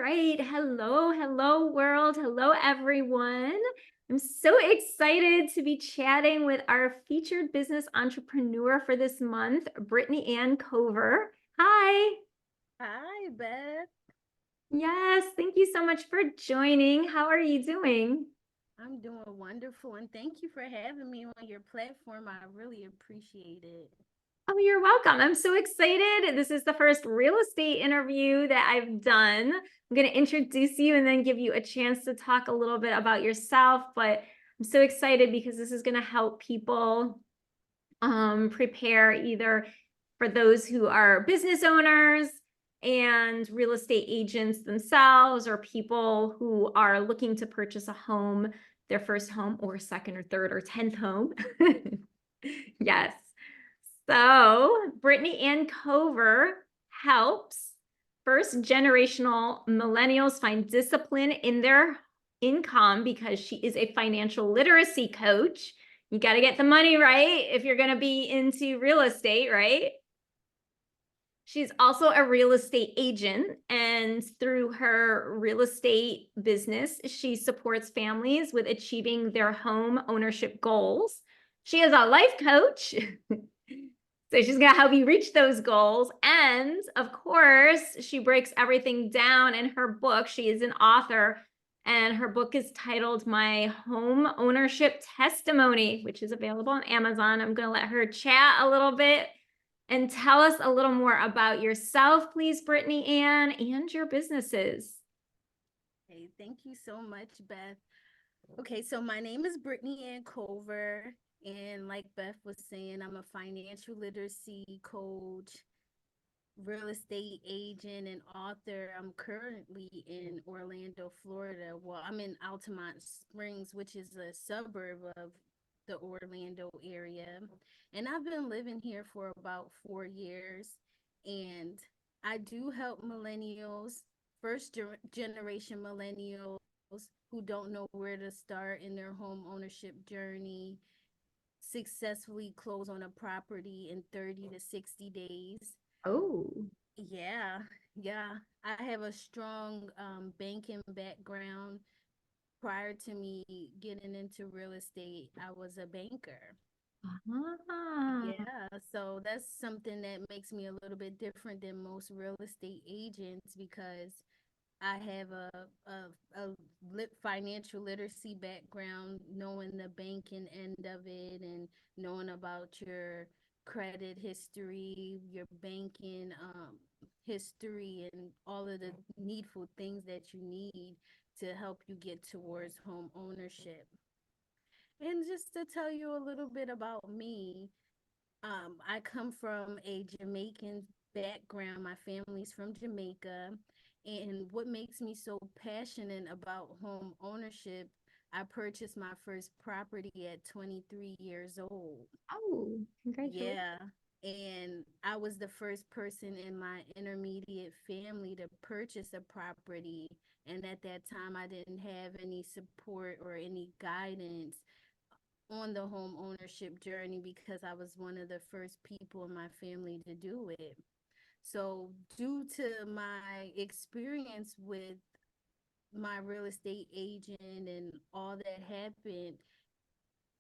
right. Hello, world. Hello, everyone. I'm so excited to be chatting with our featured business entrepreneur for this month, Brittneyann Cover. Hi. Hi, Beth. Yes, thank you so much for joining. How are you doing? I'm doing wonderful, and thank you for having me on your platform. I really appreciate it. Oh, you're welcome. I'm so excited. This is the first real estate interview that I've done. I'm going to introduce you and then give you a chance to talk a little bit about yourself. But I'm so excited because this is going to help people prepare either for those who are business owners and real estate agents themselves, or people who are looking to purchase a home, their first home, or second or third or 10th home. Yes. So Brittneyann Cover helps first generational millennials find discipline in their income because she is a financial literacy coach. You got to get the money right if you're going to be into real estate, right? She's also a real estate agent, and through her real estate business, she supports families with achieving their home ownership goals. She is a life coach. So she's going to help you reach those goals. And of course, she breaks everything down in her book. She is an author, and her book is titled My Home Ownership Testimony, which is available on Amazon. I'm going to let her chat a little bit and tell us a little more about yourself, please, Brittneyann, and your businesses. Hey, thank you so much, Beth. Okay, so my name is Brittneyann Cover, and like Beth was saying, I'm a financial literacy coach, real estate agent, and author. I'm currently in Orlando, Florida. Well, I'm in Altamont Springs, which is a suburb of the Orlando area. And I've been living here for about 4 years. And I do help millennials, generation millennials who don't know where to start in their home ownership journey, successfully close on a property in 30 to 60 days. Oh, Yeah, yeah. I have a strong banking background. Prior to me getting into real estate, I was a banker. ah. Yeah, so that's something that makes me a little bit different than most real estate agents because I have a financial literacy background, knowing the banking end of it and knowing about your credit history, your banking history, and all of the needful things that you need to help you get towards home ownership. And just to tell you a little bit about me, I come from a Jamaican background. My family's from Jamaica. And what makes me so passionate about home ownership, I purchased my first property at 23 years old. Oh, congratulations. Yeah. And I was the first person in my intermediate family to purchase a property. And at that time, I didn't have any support or any guidance on the home ownership journey because I was one of the first people in my family to do it. So, due to my experience with my real estate agent and all that happened,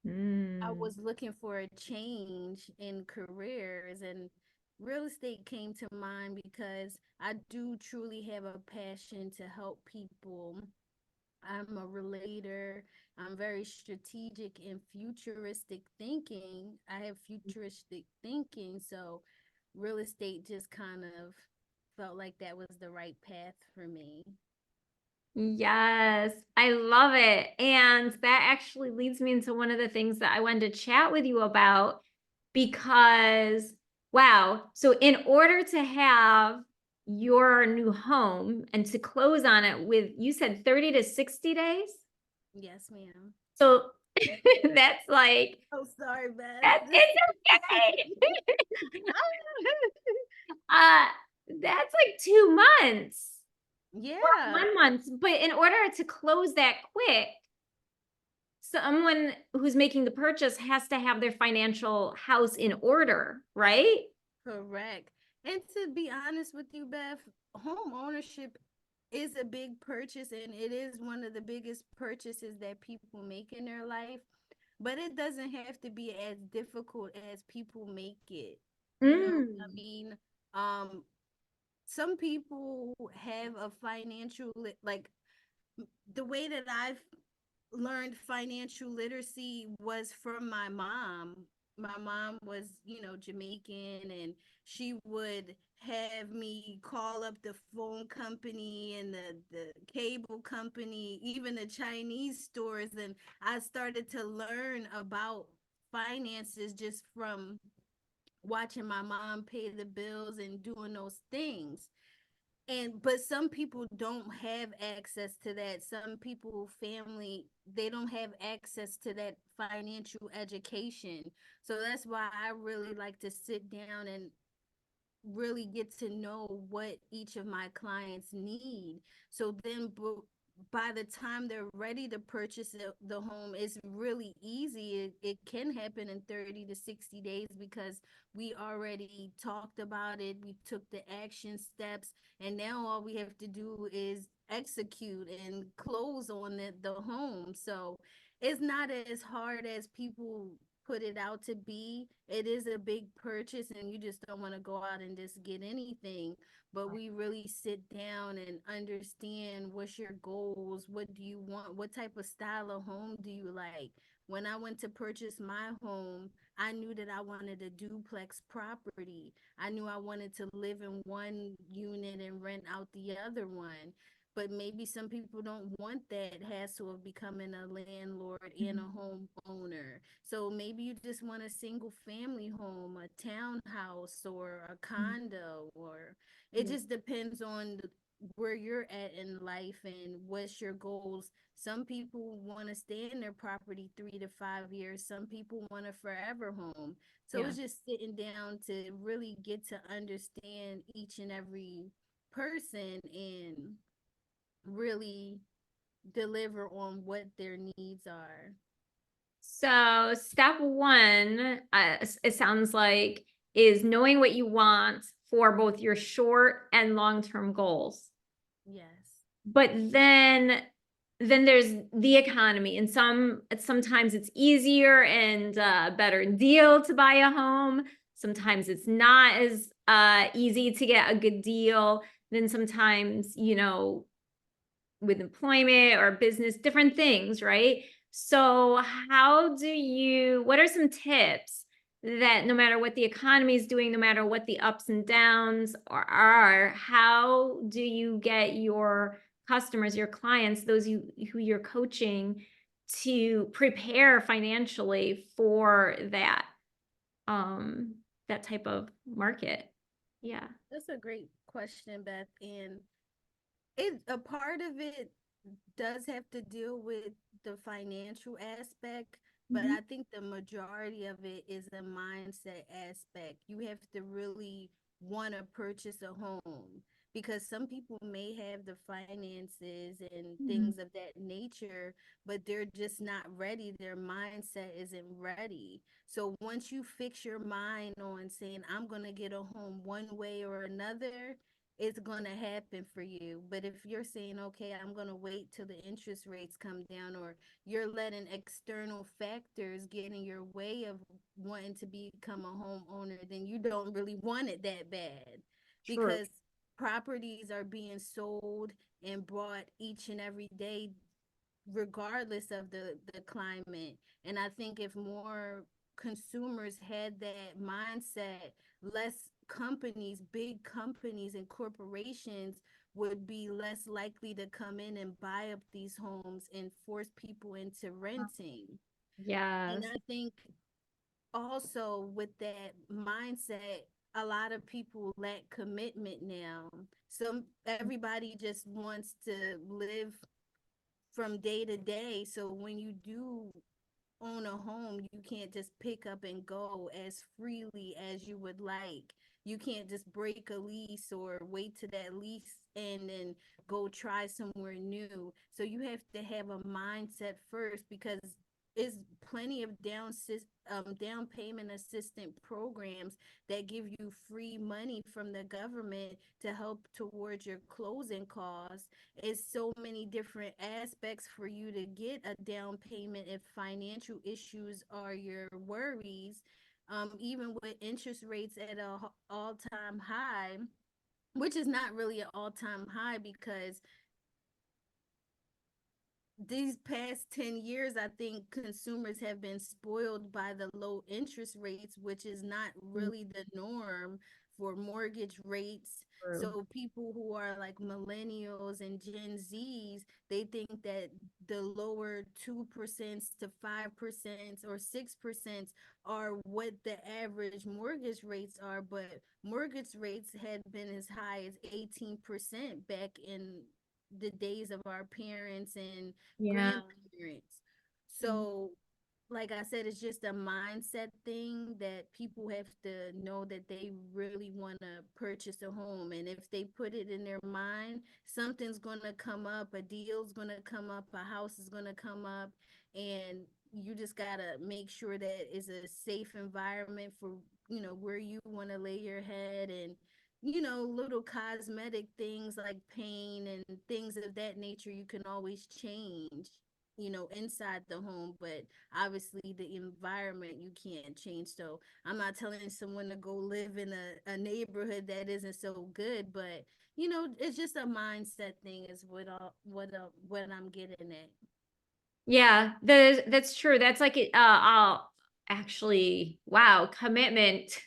I Mm. was looking for a change in careers, and real estate came to mind because I do truly have a passion to help people. I'm a relator. I'm very strategic and futuristic thinking. I have futuristic thinking, so real estate just kind of felt like that was the right path for me. Yes, I love it. And that actually leads me into one of the things that I wanted to chat with you about because, wow. So, in order to have your new home and to close on it with, you said 30 to 60 days. Yes, ma'am. So, that's like, Oh, sorry, Beth. it's okay. uh, that's like 2 months. Or Yeah, 1 month, but in order to close that quick, someone who's making the purchase has to have their financial house in order, right? correct. And to be honest with you, Beth, home ownership is a big purchase, and it is one of the biggest purchases that people make in their life, but it doesn't have to be as difficult as people make it. You know what I Mm. mean? Um, some people have a financial like the way that I've learned financial literacy was from my mom. My mom was, Jamaican, and she would have me call up the phone company and the cable company, even the Chinese stores. And I started to learn about finances just from watching my mom pay the bills and doing those things. And but some people don't have access to that. Some people, family, they don't have access to that financial education. So that's why I really like to sit down and really get to know what each of my clients need. So then by the time they're ready to purchase the home, it's really easy. It can happen in 30 to 60 days because we already talked about it. We took the action steps, and now all we have to do is execute and close on the home. So it's not as hard as people put it out to be. It is a big purchase, and you just don't want to go out and just get anything. But we really sit down and understand what's your goals, what do you want, what type of style of home do you like. When I went to purchase my home, I knew that I wanted a duplex property. I knew I wanted to live in one unit and rent out the other one. But maybe some people don't want that hassle of becoming a landlord and a homeowner. So maybe you just want a single family home, a townhouse, or a condo, or it Yeah. just depends on where you're at in life and what's your goals. Some people want to stay in their property 3 to 5 years. Some people want a forever home. So Yeah. it's just sitting down to really get to understand each and every person and really deliver on what their needs are. So step one, it sounds like, is knowing what you want for both your short and long-term goals. Yes. But then there's the economy, and sometimes it's easier and better deal to buy a home. Sometimes it's not as easy to get a good deal. Then sometimes, with employment or business, different things, right? So what are some tips that no matter what the economy is doing, no matter what the ups and downs are, how do you get your customers, your clients, who you're coaching, to prepare financially for um that type of market? Yeah. That's a great question, Beth. And it a part of it does have to deal with the financial aspect, but Mhm. I think the majority of it is a mindset aspect. You have to really want to purchase a home because some people may have the finances and Mhm. things of that nature, but they're just not ready. Their mindset isn't ready. So once you fix your mind on saying, I'm going to get a home one way or another, it's going to happen for you. But if you're saying, okay, I'm going to wait till the interest rates come down, or you're letting external factors get in your way of wanting to become a homeowner, then you don't really want it that bad, True. because properties are being sold and bought each and every day regardless of the climate. And I think if more consumers had that mindset, less companies, big companies and corporations would be less likely to come in and buy up these homes and force people into renting. And Yes. I think also with that mindset, a lot of people lack commitment now. So everybody just wants to live from day to day. So when you do own a home, you can't just pick up and go as freely as you would like. You can't just break a lease or wait to that lease and then go try somewhere new. So you have to have a mindset first, because is plenty of down payment assistant programs that give you free money from the government to help towards your closing costs. It's so many different aspects for you to get a down payment if financial issues are your worries. Even with interest rates at a all-time high, which is not really an all-time high because these past 10 years, I think consumers have been spoiled by the low interest rates, which is not really the norm for mortgage rates. True. So people who are like millennials and Gen Zs, they think that the lower 2% to 5% or 6% are what the average mortgage rates are, but mortgage rates had been as high as 18% back in the days of our parents and Yeah. grandparents. So, like I said, it's just a mindset thing that people have to know that they really want to purchase a home. And if they put it in their mind, something's going to come up, a deal's going to come up, a house is going to come up. And you just got to make sure that it's a safe environment for, where you want to lay your head, and little cosmetic things like paint and things of that nature you can always change, inside the home, but obviously the environment you can't change. So I'm not telling someone to go live in a neighborhood that isn't so good, but it's just a mindset thing is what I'm getting at. Yeah, that's true. That's like actually, wow, commitment.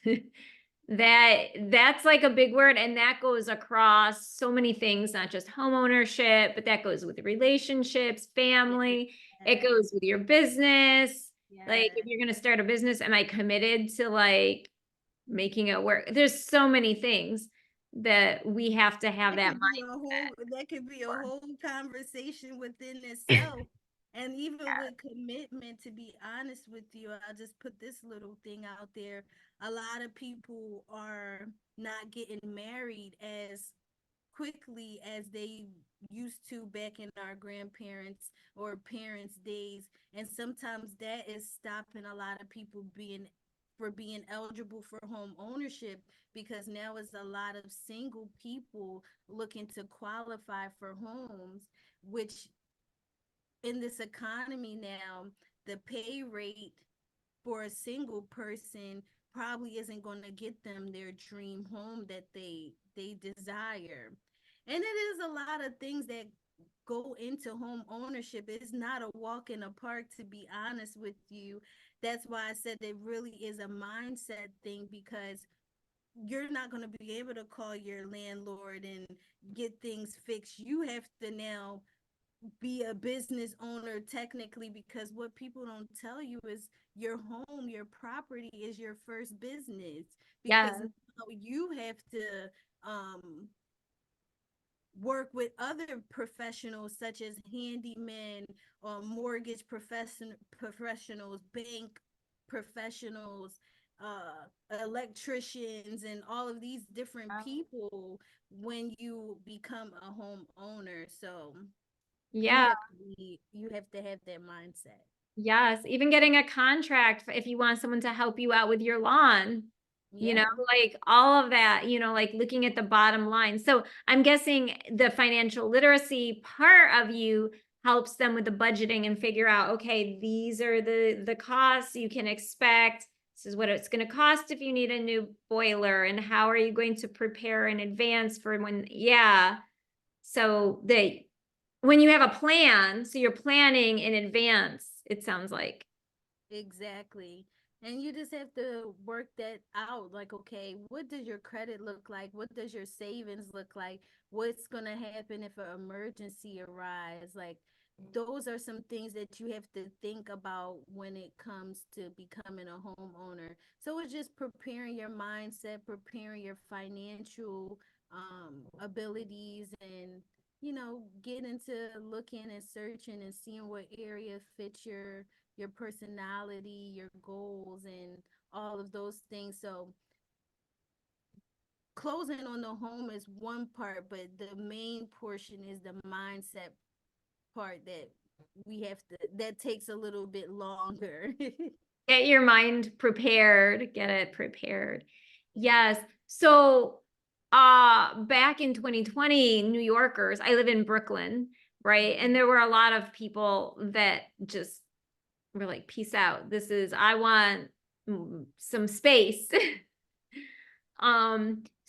That's like a big word, and that goes across so many things, not just home ownership, but that goes with relationships, family, it Yes, goes with your business. Like if yes. you're going to start a business, am I committed to like making it work? There's so many things that we have to have That that could be a mindset whole that could be a for. whole conversation within itself. And even with commitment, to be honest with you, I'll just put this little thing out there. A lot of people are not getting married as quickly as they used to back in our grandparents or parents' days. And sometimes that is stopping a lot of people being eligible for home ownership, because now is a lot of single people looking to qualify for homes, which in this economy now, the pay rate for a single person probably isn't going to get them their dream home that they desire. And it is a lot of things that go into home ownership. It's not a walk in the park, to be honest with you. That's why I said it really is a mindset thing, because you're not going to be able to call your landlord and get things fixed. You have to now be a business owner technically, because what people don't tell you is your home, your property is your first business, because Yeah. now you have to um work with other professionals such as handymen or mortgage professionals, bank professionals, electricians, and all of these different people when you become a home owner. So Yeah. you have to have that mindset. Yes, even getting a contract if you want someone to help you out with your lawn, Yeah, like all of that, like looking at the bottom line. So I'm guessing the financial literacy part of you helps them with the budgeting and figure out, okay, these are the costs you can expect. This is what it's going to cost if you need a new boiler, and how are you going to prepare in advance for when, yeah. So when you have a plan, so you're planning in advance, it sounds like. exactly. And you just have to work that out. Like, okay, what does your credit look like? What does your savings look like? What's going to happen if an emergency arises? Like, those are some things that you have to think about when it comes to becoming a homeowner. So it's just preparing your mindset, preparing your financial abilities, and get into looking and searching and seeing what area fits your personality, your goals, and all of those things. So closing on the home is one part, but the main portion is the mindset part that we have to, that takes a little bit longer. Get your mind prepared, get it prepared. Yes. So back in 2020, New Yorkers, I live in Brooklyn, right? And there were a lot of people that just were like, peace out. I want some space.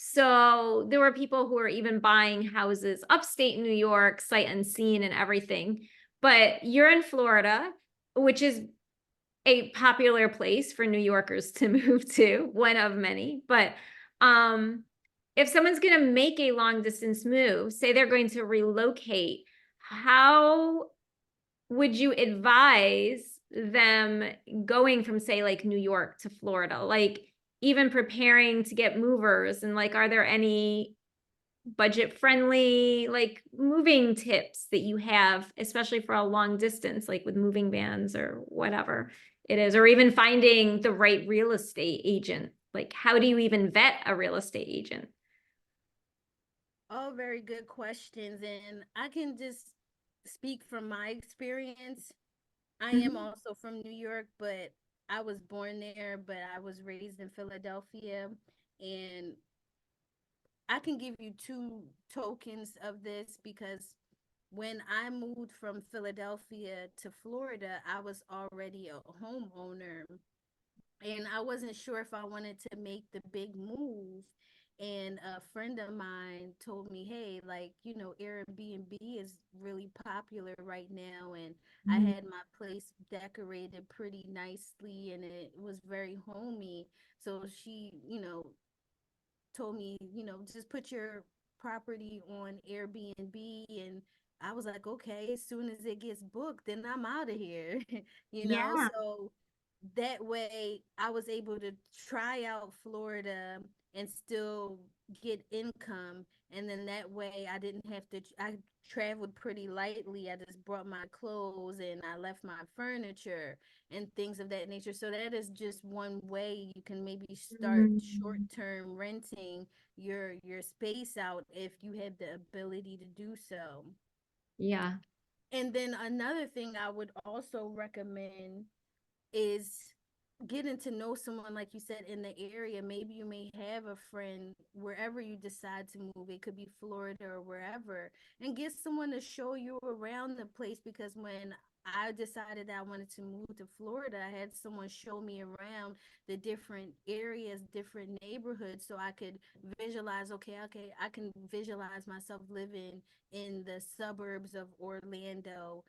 So there were people who were even buying houses upstate New York, sight unseen and everything. But you're in Florida, which is a popular place for New Yorkers to move to, one of many. But if someone's going to make a long distance move, say they're going to relocate, how would you advise them going from, say, like New York to Florida? Like even preparing to get movers, and like, are there any budget friendly like moving tips that you have, especially for a long distance, like with moving vans or whatever it is, or even finding the right real estate agent? Like, how do you even vet a real estate agent? All very good questions. And I can just speak from my experience. I am Mhm. also from New York, but I was born there, but I was raised in Philadelphia. And I can give you two tokens of this because when I moved from Philadelphia to Florida, I was already a homeowner and I wasn't sure if I wanted to make the big move. And a friend of mine told me, hey, like, Airbnb is really popular right now. And I Mhm. had my place decorated pretty nicely and it was very homey. So she, told me, just put your property on Airbnb. And I was like, okay, as soon as it gets booked, then I'm out of here, Yeah. So that way I was able to try out Florida and still get income. And then that way I didn't have to, I traveled pretty lightly. I just brought my clothes and I left my furniture and things of that nature. So that is just one way you can maybe start Mhm. short-term renting your space out if you have the ability to do so. Yeah. And then another thing I would also recommend is getting to know someone, like you said, in the area. Maybe you may have a friend wherever you decide to move. It could be Florida or wherever, and get someone to show you around the place. Because when I decided that I wanted to move to Florida, I had someone show me around the different areas, different neighborhoods, so I could visualize, okay, I can visualize myself living in the suburbs of Orlando,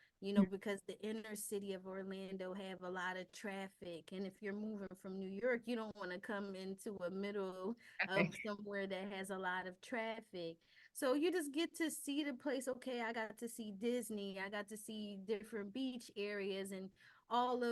because the inner city of Orlando have a lot of traffic. And if you're moving from New York, you don't want to come into a middle of Okay. somewhere that has a lot of traffic. So you just get to see the place. Okay, I got to see Disney. I got to see different beach areas and all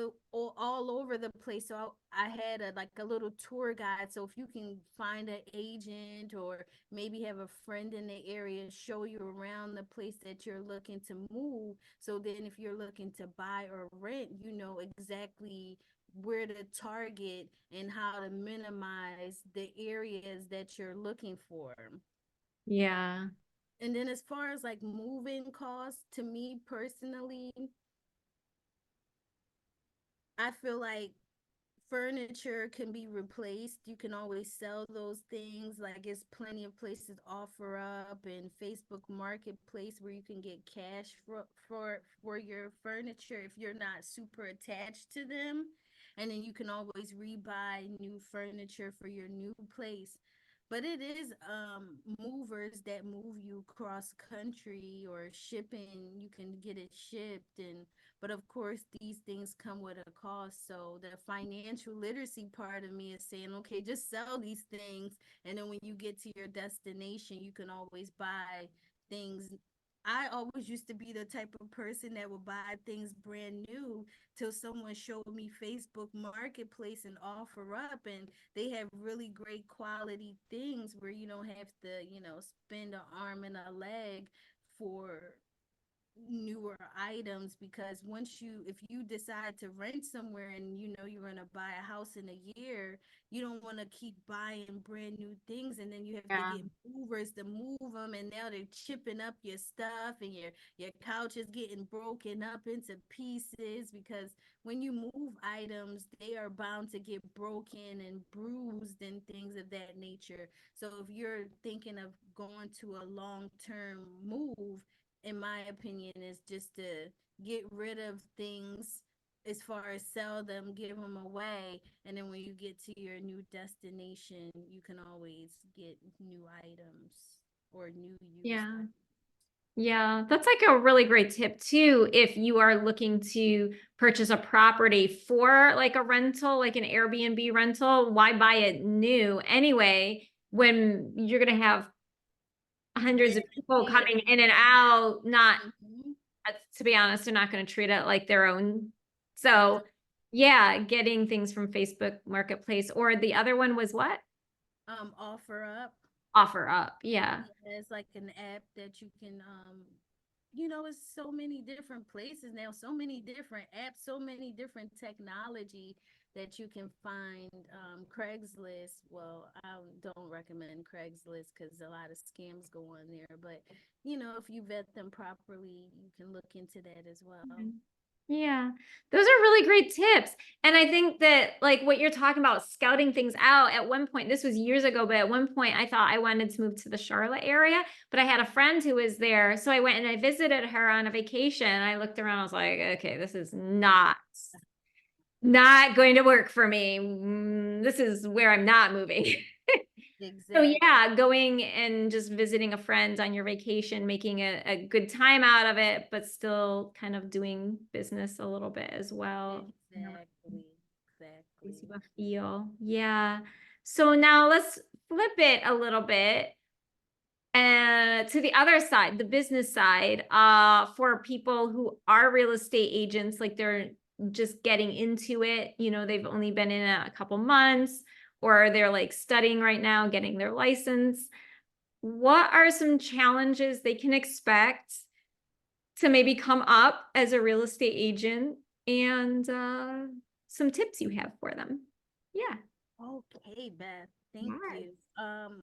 over the place. So I had like a little tour guide. So if you can find an agent or maybe have a friend in the area show you around the place that you're looking to move, so then if you're looking to buy or rent, you know exactly where to target and how to minimize the areas that you're looking for. Yeah. And then as far as like moving costs, to me personally, I feel like furniture can be replaced. You can always sell those things. Like it's plenty of places offer up and Facebook Marketplace where you can get cash for your furniture if you're not super attached to them. And then you can always rebuy new furniture for your new place. But it is movers that move you cross country or shipping. You can get it shipped, and but of course, these things come with a cost. So the financial literacy part of me is saying, okay, just sell these things. And then when you get to your destination, you can always buy things. I always used to be the type of person that would buy things brand new till someone showed me Facebook Marketplace and offer up. And they have really great quality things where you don't have to, spend an arm and a leg for newer items, because if you decide to rent somewhere and you know you're going to buy a house in a year, you don't want to keep buying brand new things, and then you have to Yeah. get movers to move them, and now they're chipping up your stuff, and your couch is getting broken up into pieces, because when you move items, they are bound to get broken and bruised and things of that nature. So if you're thinking of going to a long-term move, in my opinion, is just to get rid of things, as far as sell them, give them away, and then when you get to your new destination, you can always get new items or new used Yeah. items. Yeah, that's like a really great tip too. If you are looking to purchase a property for like a rental, like an Airbnb rental, why buy it new anyway when you're going to have hundreds Wear of and people tear. coming in and out, not, Mhm. to be honest, they're not going to treat it like their own. So, yeah, getting things from Facebook Marketplace, or the other one was what? Offer up. Offer Up. Yeah. Yeah, it's like an app that you can you know, it's so many different places now, so many different apps, so many different technology that you can find. Craigslist, well, I don't recommend Craigslist because a lot of scams go on there, but you know, if you vet them properly, you can look into that as well. Mhm. Yeah, those are really great tips. And I think that like what you're talking about, scouting things out, at one point, this was years ago, but at one point I thought I wanted to move to the Charlotte area, but I had a friend who was there. So I went and I visited her on a vacation. I looked around, I was like, okay, this is not going to work for me. This is where I'm not moving. So Exactly. yeah, going and just visiting a friend on your vacation, making a good time out of it, but still kind of doing business a little bit as well. You know, Exactly. gives you Exactly. a feel. Yeah. So now let's flip it a little bit and to the other side, the business side, for people who are real estate agents, like they're just getting into it, they've only been in it a couple months, or they're like studying right now, getting their license. What are some challenges they can expect to maybe come up as a real estate agent, and some tips you have for them? Yeah. Okay, Beth. Thank Yes. you.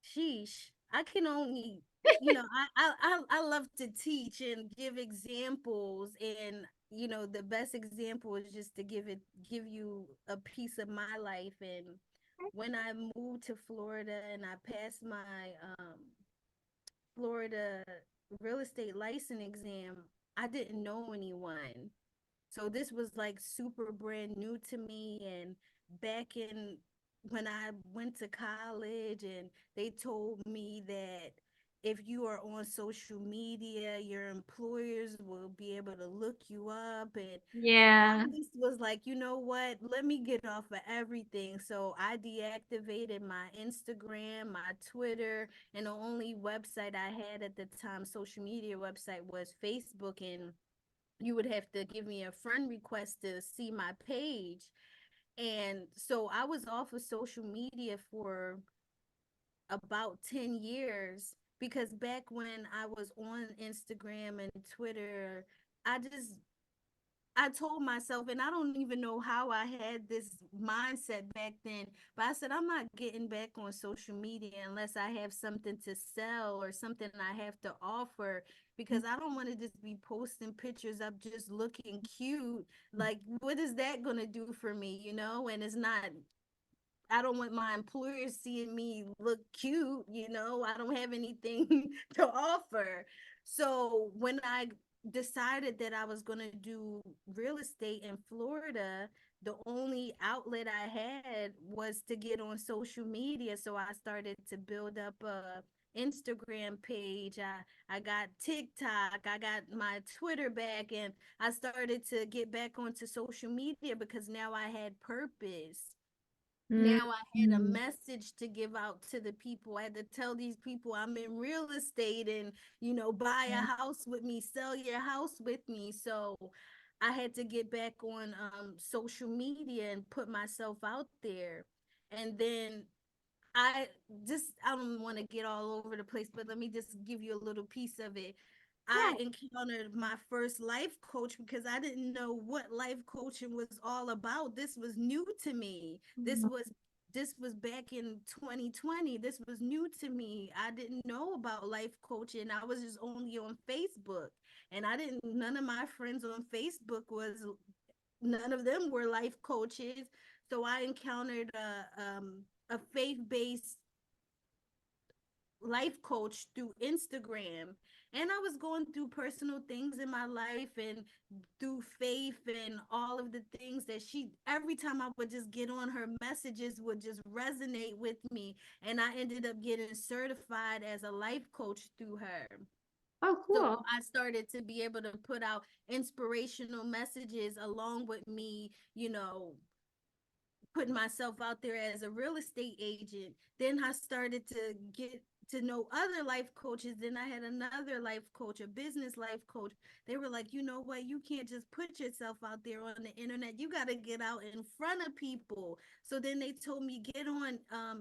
Sheesh. I can only, you know, I love to teach and give examples, and you know, the best example is just to give you a piece of my life. And when I moved to Florida and I passed my Florida real estate license exam, I didn't know anyone. So this was like super brand new to me. And back in when I went to college, and they told me that if you are on social media, your employers will be able to look you up. And Yeah. I just was like, you know what? Let me get off of everything. So I deactivated my Instagram, my Twitter, and the only website I had at the time, social media website, was Facebook. And you would have to give me a friend request to see my page. And so I was off of social media for about 10 years, because back when I was on Instagram and Twitter, I just I told myself, and I don't even know how I had this mindset back then, but I said, I'm not getting back on social media unless I have something to sell or something I have to offer, because I don't want to just be posting pictures up just looking cute. Like, what is that going to do for me, you know? And it's not, I don't want my employers seeing me look cute, you know. I don't have anything to offer. So when I decided that I was going to do real estate in Florida, the only outlet I had was to get on social media. So I started to build up a Instagram page. I got TikTok. I got my Twitter back, and I started to get back onto social media because now I had purpose. Now I had a Mhm. message to give out to the people. I had to tell these people I'm in real estate, and, you know, buy a house with me, sell your house with me. So I had to get back on social media and put myself out there. And then I I don't want to get all over the place, but let me just give you a little piece of it. I Yeah. encountered my first life coach because I didn't know what life coaching was all about. This was new to me. This was back in 2020. This was new to me. I didn't know about life coaching. I was just only on Facebook. And I didn't none of my friends on Facebook was none of them were life coaches. So I encountered a faith-based life coach through Instagram. And I was going through personal things in my life and through faith and all of the things that every time I would just get on, her messages would just resonate with me. And I ended up getting certified as a life coach through her. Oh, So cool. I started to be able to put out inspirational messages along with me, putting myself out there as a real estate agent. Then I started to get to know other life coaches. Then I had another life coach, a business life coach. They were like, you know what? You can't just put yourself out there on the internet. You got to get out in front of people. So then they told me, get on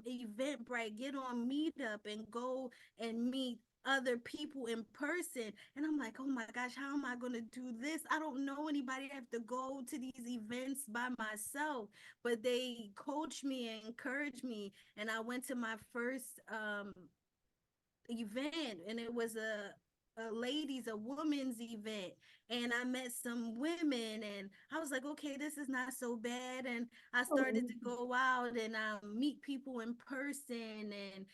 Eventbrite, get on Meetup, and go and meet other people in person. And I'm like, oh my gosh, how am I going to do this? I don't know anybody. I have to go to these events by myself. But they coached me and encouraged me. And I went to my first event, and it was a woman's event, and I met some women, and I was like, okay, this is not so bad. And I started to go out and meet people in person, and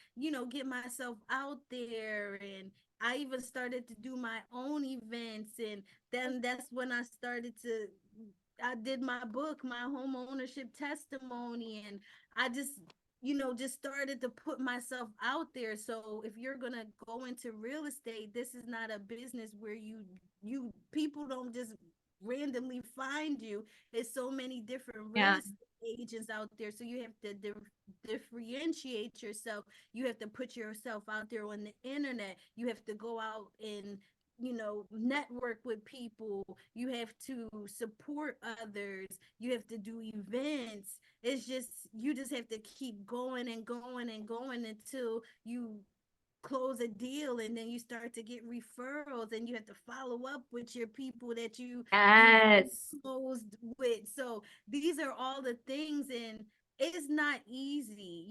get myself out there. And I even started to do my own events. And then that's when I did my book, my home ownership testimony. And I just started to put myself out there. So if you're going to go into real estate, this is not a business where you people don't just randomly find you. There's so many different real Yeah. estate agents out there. So you have to differentiate yourself. You have to put yourself out there on the internet. You have to go out and network with people. You have to support others. You have to do events. It's just, you just have to keep going and going and going until you close a deal, and then you start to get referrals, and you have to follow up with your people that you Yes. closed with. So these are all the things, and it's not easy.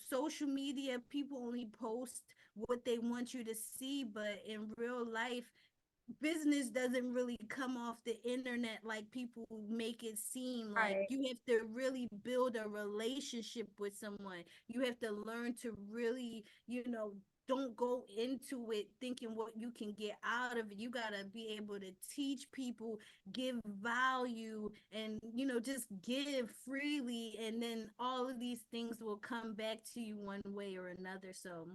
Social media, people only post what they want you to see, but in real life, business doesn't really come off the internet like people make it seem. Like, Right. you have to really build a relationship with someone. You have to learn to really, don't go into it thinking what you can get out of it. You got to be able to teach people, give value, and just give freely, and then all of these things will come back to you one way or another. So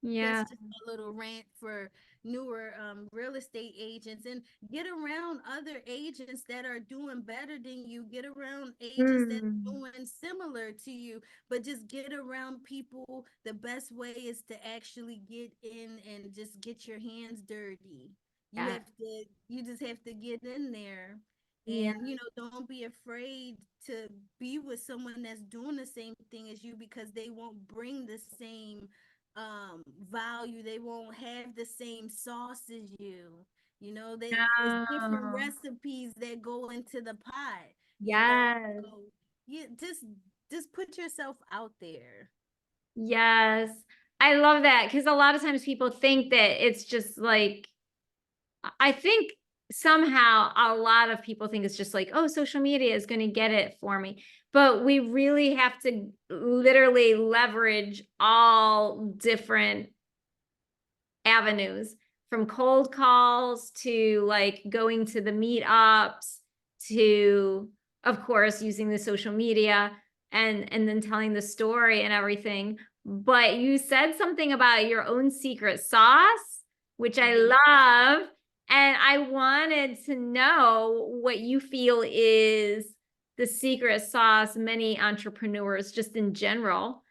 Yeah. that's just a little rant for newer real estate agents. And get around other agents that are doing better than you. Get around agents that are Mm. doing similar to you, but just get around people. The best way is to actually get in and just get your hands dirty. Yeah. You just have to get in there. Yeah. And don't be afraid to be with someone that's doing the same thing as you, because they won't bring the same value. They won't have the same sauce as you. It's different No. recipes that go into the pot. Yes. So yeah, just put yourself out there. Yes. I love that because a lot of times people think that it's just like, I think somehow a lot of people think it's just like, oh, social media is going to get it for me. But we really have to literally leverage all different avenues, from cold calls to like going to the meetups to, of course, using the social media and then telling the story and everything. But you said something about your own secret sauce, which I Yeah. love. And I wanted to know what you feel is the secret sauce many entrepreneurs just in general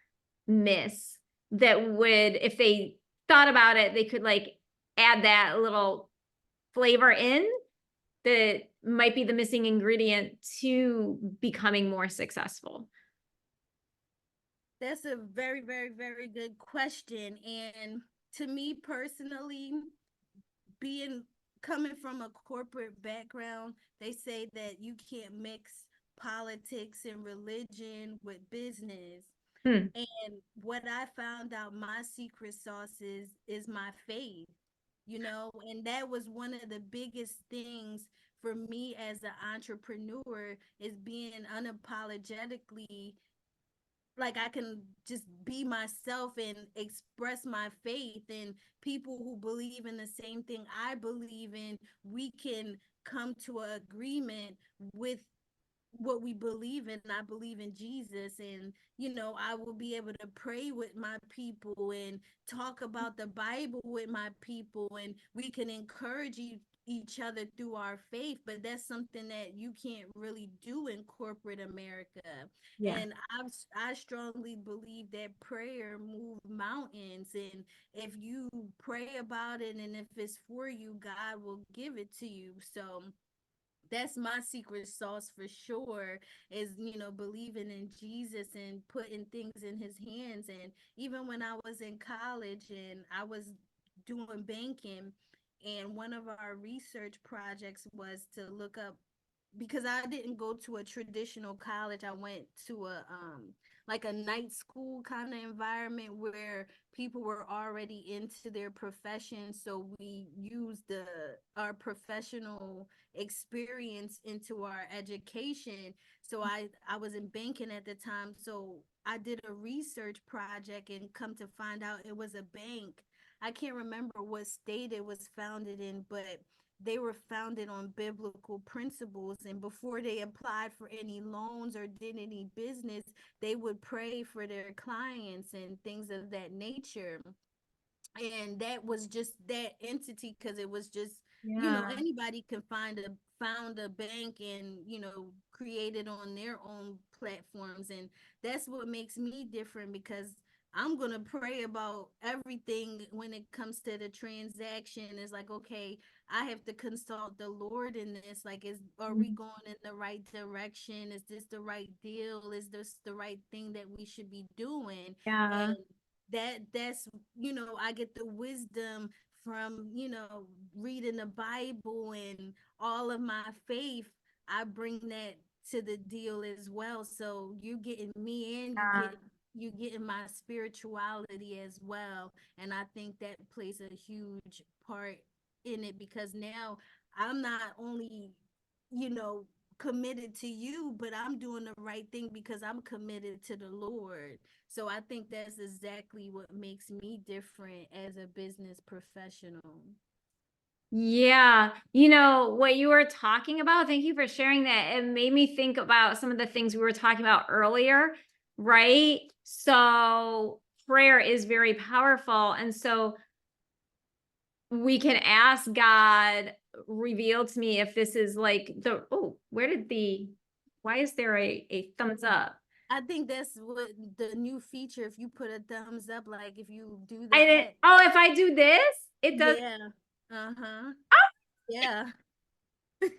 miss, that would, if they thought about it, they could like add that little flavor in, that might be the missing ingredient to becoming more successful. That's a very, very, very good question. And to me personally, coming from a corporate background, they say that you can't mix politics and religion with business. Hmm. And what I found out, my secret sauce is my faith, and that was one of the biggest things for me as an entrepreneur, is being unapologetically, like, I can just be myself and express my faith, and people who believe in the same thing I believe in, we can come to an agreement with what we believe in. I believe in Jesus, and I will be able to pray with my people and talk about the Bible with my people, and we can encourage each other through our faith. But that's something that you can't really do in corporate America. Yeah. And I strongly believe that prayer moves mountains, and if you pray about it and if it's for you, God will give it to you. So that's my secret sauce for sure, is believing in Jesus and putting things in his hands. And even when I was in college and I was doing banking, and one of our research projects was to look up, because I didn't go to a traditional college. I went to a like a night school kind of environment where people were already into their profession. So we used our professional experience into our education. So I was in banking at the time. So I did a research project, and come to find out it was a bank. I can't remember what state it was founded in, but they were founded on biblical principles. And before they applied for any loans or did any business, they would pray for their clients and things of that nature. And that was just that entity, because it was just, Yeah. anybody can found a bank and create it on their own platforms. And that's what makes me different, because I'm gonna pray about everything when it comes to the transaction. It's like, okay, I have to consult the Lord in this. Like, are we going in the right direction? Is this the right deal? Is this the right thing that we should be doing? Yeah. And that's I get the wisdom from reading the Bible and all of my faith. I bring that to the deal as well. So you getting me in, you getting my spirituality as well. And I think that plays a huge part in it, because now I'm not only you know committed to you, but I'm doing the right thing because I'm committed to the Lord. So I think that's exactly what makes me different as a business professional. Yeah. What you were talking about, thank you for sharing that. It made me think about some of the things we were talking about earlier, right? So prayer is very powerful. And so we can ask God, reveal to me if this is like why is there a thumbs up? I think that's what the new feature. If you put a thumbs up, like if you do I didn't, that. oh, if I do this, it does. Yeah. Uh-huh. Oh, Yeah. it's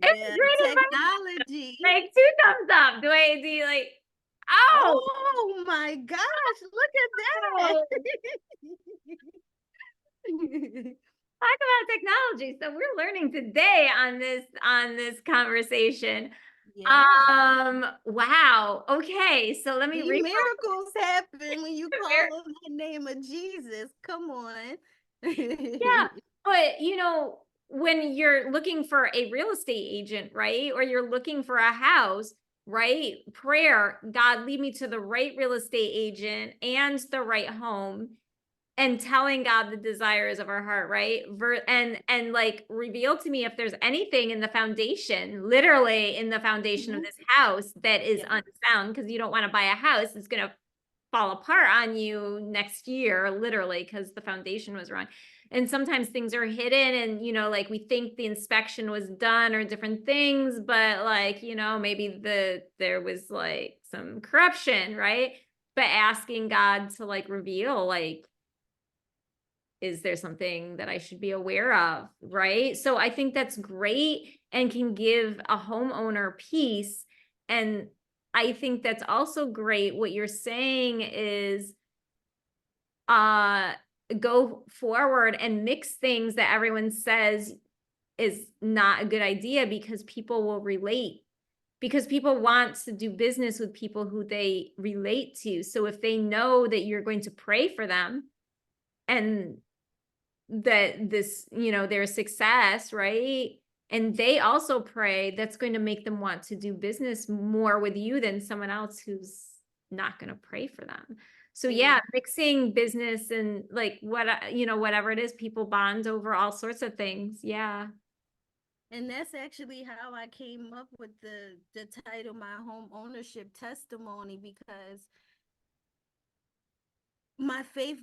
Yeah, great if technology. I make two thumbs up. Do you like, oh, Oh my gosh, look at oh, that. talk about technology. So we're learning today on this conversation. Yeah. Wow. Okay. So let me See, read. miracles happen when you call on the name of Jesus. Come on. Yeah. But when you're looking for a real estate agent, right? Or you're looking for a house, right? Prayer, God, lead me to the right real estate agent and the right home, and telling God the desires of our heart, right? And like, reveal to me if there's anything in the foundation, literally in the foundation of Mhm. this house, that is Yeah. unsound, because you don't want to buy a house that's going to fall apart on you next year, literally, because the foundation was wrong. And sometimes things are hidden, and like, we think the inspection was done or different things, but like, maybe there was like some corruption, right? But asking God to like reveal, like, is there something that I should be aware of, right? So I think that's great and can give a homeowner peace. And I think that's also great. What you're saying is go forward and mix things that everyone says is not a good idea, because people will relate, because people want to do business with people who they relate to. So if they know that you're going to pray for them and that this, their success, right? And they also pray, that's going to make them want to do business more with you than someone else who's not going to pray for them. So yeah, mixing business and like whatever it is, people bond over all sorts of things. Yeah. And that's actually how I came up with the title, My Home Ownership Testimony, because my faith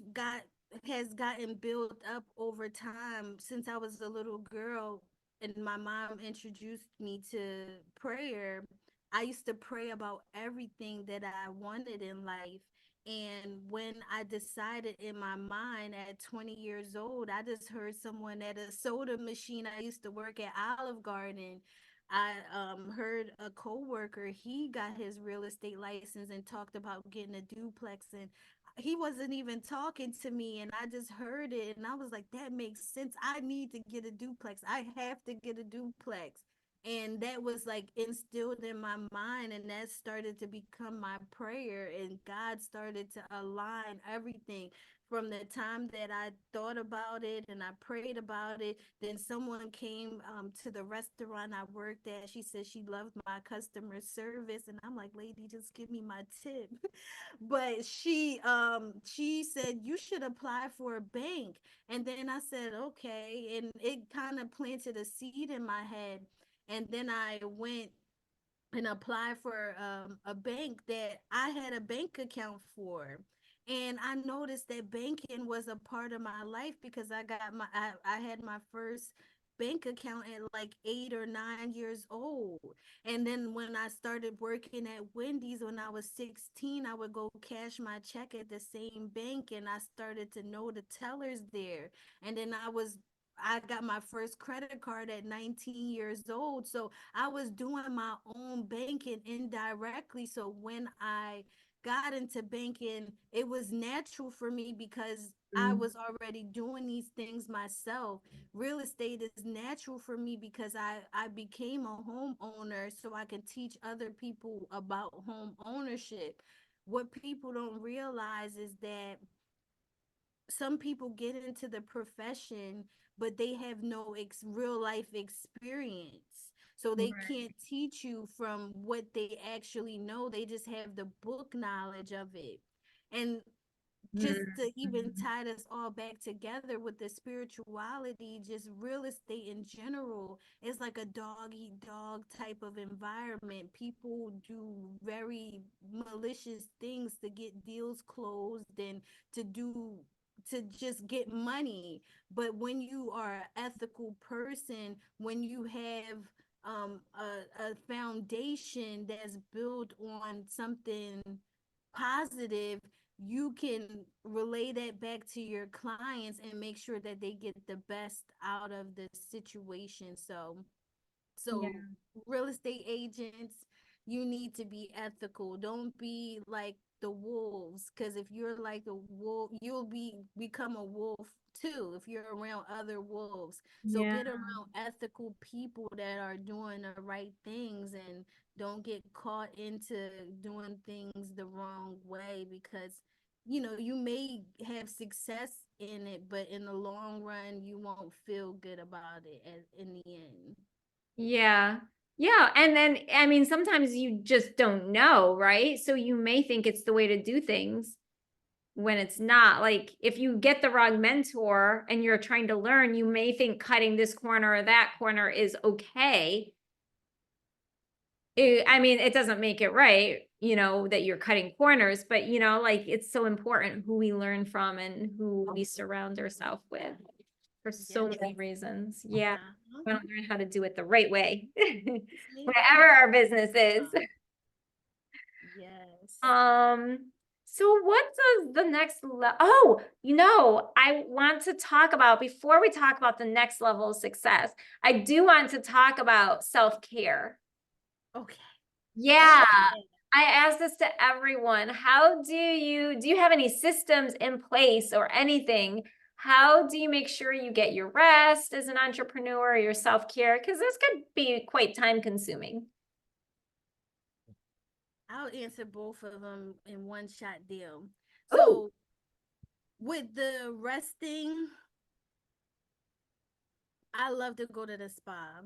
has gotten built up over time since I was a little girl, and my mom introduced me to prayer. I used to pray about everything that I wanted in life. And when I decided in my mind at 20 years old, I just heard someone at a soda machine. I used to work at Olive Garden. I heard a coworker, he got his real estate license and talked about getting a duplex, and he wasn't even talking to me, and I just heard it and I was like, that makes sense. I need to get a duplex. I have to get a duplex. And that was like instilled in my mind, and that started to become my prayer, and God started to align everything from the time that I thought about it and I prayed about it. Then someone came to the restaurant I worked at. She said she loved my customer service, and I'm like, lady, just give me my tip. But she said you should apply for a bank. And then I said, okay, and it kind of planted a seed in my head. And then I went and apply for a bank that I had a bank account for. And I noticed that banking was a part of my life because I had my first bank account at like 8 or 9 years old. And then when I started working at Wendy's when I was 16, I would go cash my check at the same bank, and I started to know the tellers there. And then I got my first credit card at 19 years old. So I was doing my own banking indirectly. So when I got into banking, it was natural for me because I was already doing these things myself. Real estate is natural for me because I became a homeowner so I can teach other people about home ownership. What people don't realize is that some people get into the profession, but they have no real life experience. So they can't teach you from what they actually know. They just have the book knowledge of it. And just to even tie this all back together with the spirituality, just real estate in general is like a dog eat dog type of environment. People do very malicious things to get deals closed and to just get money. But when you are an ethical person, when you have a foundation that's built on something positive, you can relay that back to your clients and make sure that they get the best out of the situation. So Yeah. real estate agents, you need to be ethical. Don't be like the wolves, because if you're like a wolf, you'll become a wolf too if you're around other wolves. So Yeah. get around ethical people that are doing the right things, and don't get caught into doing things the wrong way, because you may have success in it, but in the long run you won't feel good about it in the end. Yeah. Yeah. And then, I mean, sometimes you just don't know, right? So you may think it's the way to do things when it's not. Like if you get the wrong mentor and you're trying to learn, you may think cutting this corner or that corner is okay. I mean, it doesn't make it right, that you're cutting corners, but like it's so important who we learn from and who we surround ourselves with for so Yes. many reasons. Yeah. Uh-huh. We want to learn how to do it the right way, See? whatever our business is. Yes. So what does the next oh, I want to talk about, before we talk about the next level of success, I do want to talk about self-care. Okay. Yeah. Okay. I ask this to everyone. How do you have any systems in place or anything? How do you make sure you get your rest as an entrepreneur, your self-care? Because this could be quite time consuming. I'll answer both of them in one shot deal. Oh, So with the resting, I love to go to the spa.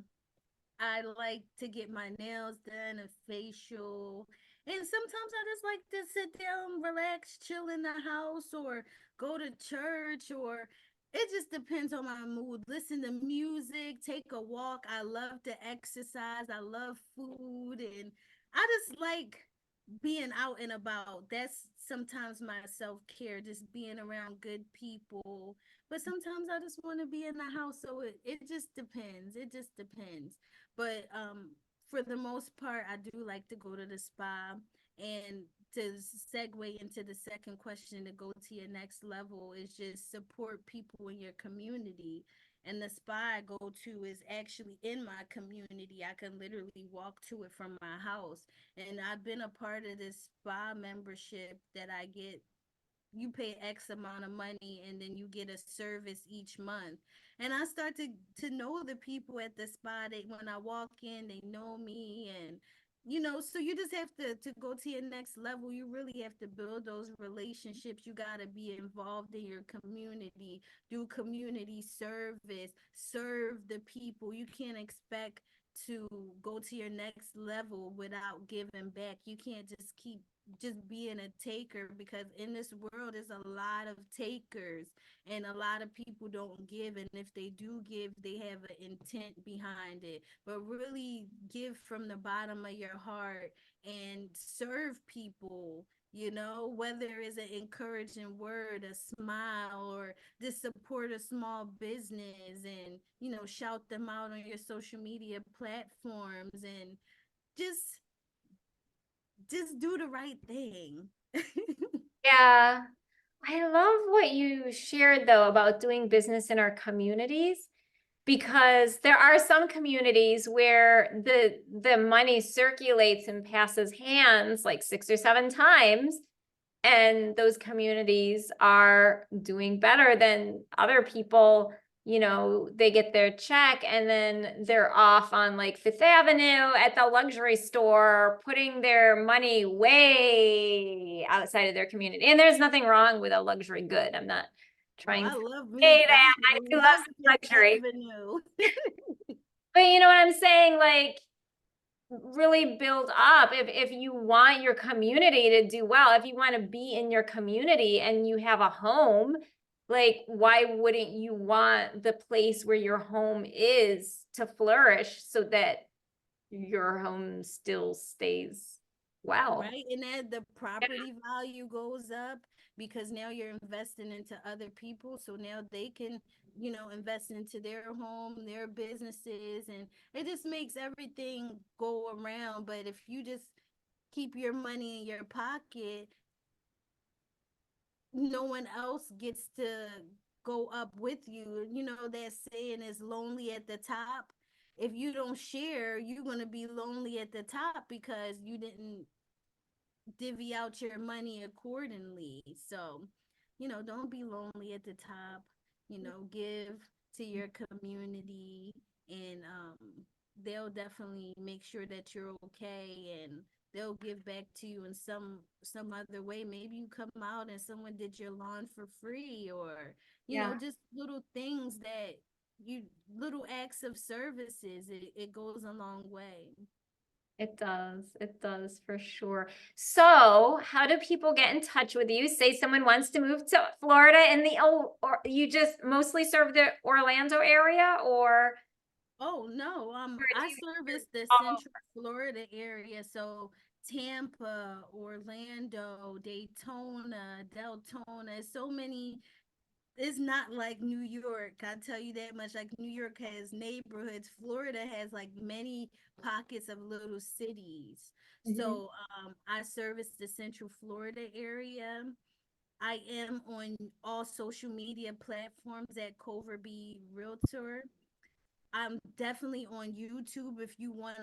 I like to get my nails done, a facial. And sometimes I just like to sit down, relax, chill in the house, or go to church, or it just depends on my mood. Listen to music, take a walk. I love to exercise. I love food. And I just like being out and about. That's sometimes my self care, just being around good people. But sometimes I just want to be in the house. So it just depends. It just depends. But for the most part, I do like to go to the spa. And to segue into the second question, to go to your next level, is just support people in your community. And the spa I go to is actually in my community. I can literally walk to it from my house. And I've been a part of this spa membership that I get. You pay X amount of money and then you get a service each month. And I start to know the people at the spa. They, when I walk in, they know me. And so you just have to go to your next level. You really have to build those relationships. You got to be involved in your community, do community service, serve the people. You can't expect to go to your next level without giving back. You can't just keep just being a taker, because in this world there's a lot of takers and a lot of people don't give. And if they do give, they have an intent behind it. But really give from the bottom of your heart and serve people, whether it's an encouraging word, a smile, or just support a small business, and shout them out on your social media platforms, and just do the right thing. yeah. I love what you shared though about doing business in our communities, because there are some communities where the money circulates and passes hands like 6 or 7 times, and those communities are doing better than other people. They get their check and then they're off on like Fifth Avenue at the luxury store, putting their money way outside of their community. And there's nothing wrong with a luxury good. I'm not Oh, trying I to love say me. I that. I do love love some Fifth luxury. Avenue. But you know what I'm saying? Like, really build up. If you want your community to do well, if you want to be in your community and you have a home, like, why wouldn't you want the place where your home is to flourish so that your home still stays well? Right. And then the property value goes up, because now you're investing into other people. So now they can, invest into their home, their businesses, and it just makes everything go around. But if you just keep your money in your pocket, no one else gets to go up with you. That saying is lonely at the top. If you don't share, you're going to be lonely at the top because you didn't divvy out your money accordingly. So, don't be lonely at the top. Give to your community, and they'll definitely make sure that you're okay, and they'll give back to you in some other way. Maybe you come out and someone did your lawn for free, or Yeah. just little things that you little acts of services. It goes a long way. It does. It does for sure. So, how do people get in touch with you? Say someone wants to move to Florida in the or you just mostly serve the Orlando area, Oh no, or I do you service the all Central Florida area, so Tampa, Orlando, Daytona, Deltona, so many. It's not like New York, I tell you that much. Like New York has neighborhoods, Florida has like many pockets of little cities. Mhm. So I service the Central Florida area. I am on all social media platforms at Cove Realtor. I'm definitely on YouTube if you want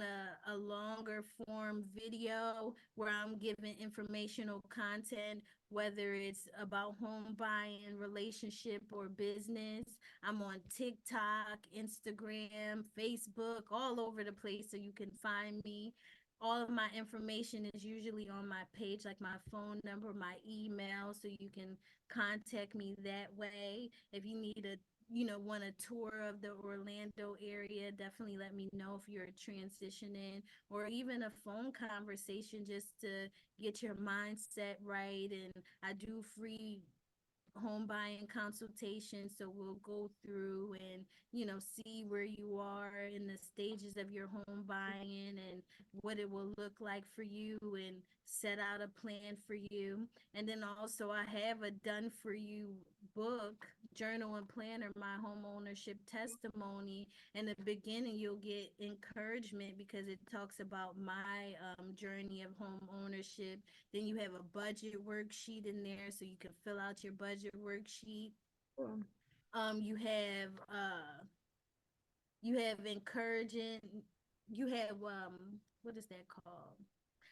a longer form video where I'm giving informational content, whether it's about home buying, relationship, or business. I'm on TikTok, Instagram, Facebook, all over the place, so you can find me. All of my information is usually on my page, like my phone number, my email, so you can contact me that way. If you need a want a tour of the Orlando area, definitely let me know if you're transitioning, or even a phone conversation just to get your mindset right. And I do free home buying consultation, so we'll go through and see where you are in the stages of your home buying and what it will look like for you, and set out a plan for you. And then also I have a done for you book, journal and planner, my home ownership testimony. In the beginning you'll get encouragement because it talks about my journey of home ownership. Then you have a budget worksheet in there so you can fill out your budget worksheet. Cool. You have encouraging, you have what is that called?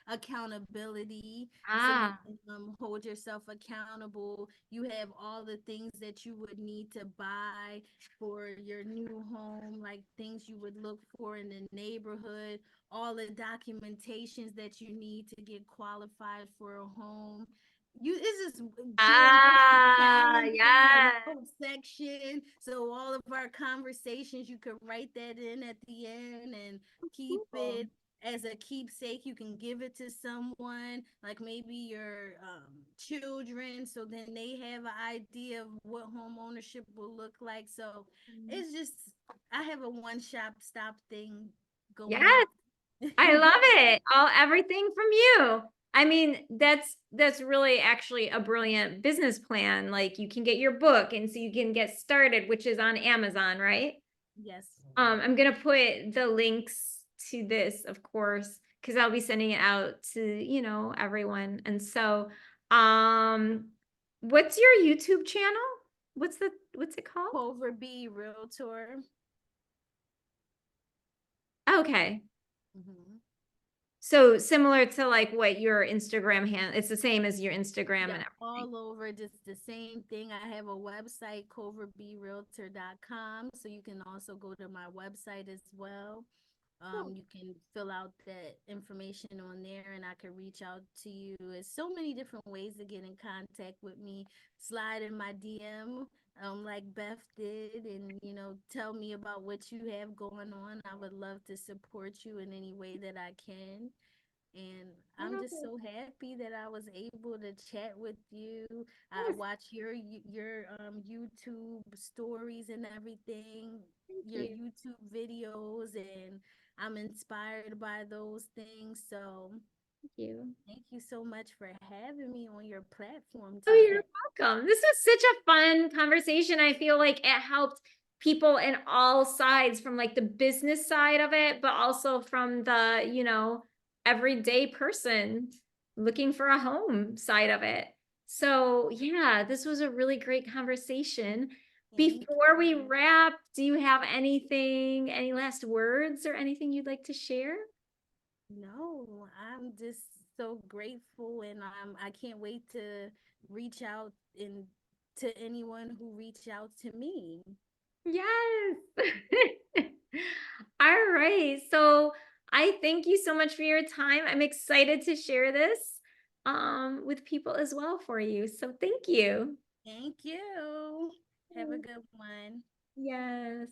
Accountability, so you Ah, can hold yourself accountable. You have all the things that you would need to buy for your new home, like things you would look for in the neighborhood, all the documentations that you need to get qualified for a home. It's just jam packed, challenging, a yes. note section. So all of our conversations, you could write that in at the end and keep Cool. it as a keepsake. You can give it to someone, like maybe your children, so then they have an idea of what home ownership will look like. So it's just, I have a one shop stop thing going Yes, on. I love it. Everything from you. I mean, that's really actually a brilliant business plan. Like you can get your book and so you can get started, which is on Amazon, right? Yes. I'm gonna put the links to this, of course, because I'll be sending it out to, everyone. And so, what's your YouTube channel? What's it called? Cove B Realtor. Okay. Mm-hmm. So similar to like what your Instagram it's the same as your Instagram and Yeah, everything. all over, just the same thing. I have a website, coverbrealtor.com, so you can also go to my website as well. Cool. You can fill out that information on there and I can reach out to you. There's so many different ways to get in contact with me. Slide in my DM, like Beth did, and tell me about what you have going on. I would love to support you in any way that I can. And I'm just Wonderful. so happy that I was able to chat with you. I Yes, watch your YouTube stories and everything, thank your you. YouTube videos, and I'm inspired by those things. So Thank you. thank you so much for having me on your platform Oh, today. you're welcome. This was such a fun conversation. I feel like it helped people in all sides, from like the business side of it, but also from the, everyday person looking for a home side of it. So, yeah, this was a really great conversation. Thank Before we you. wrap, do you have any last words or anything you'd like to share? No, I'm just so grateful, and I can't wait to reach out and to anyone who reached out to me. Yes. All right. So I thank you so much for your time. I'm excited to share this with people as well for you. So thank you. Thank you. Have a good one. Yes.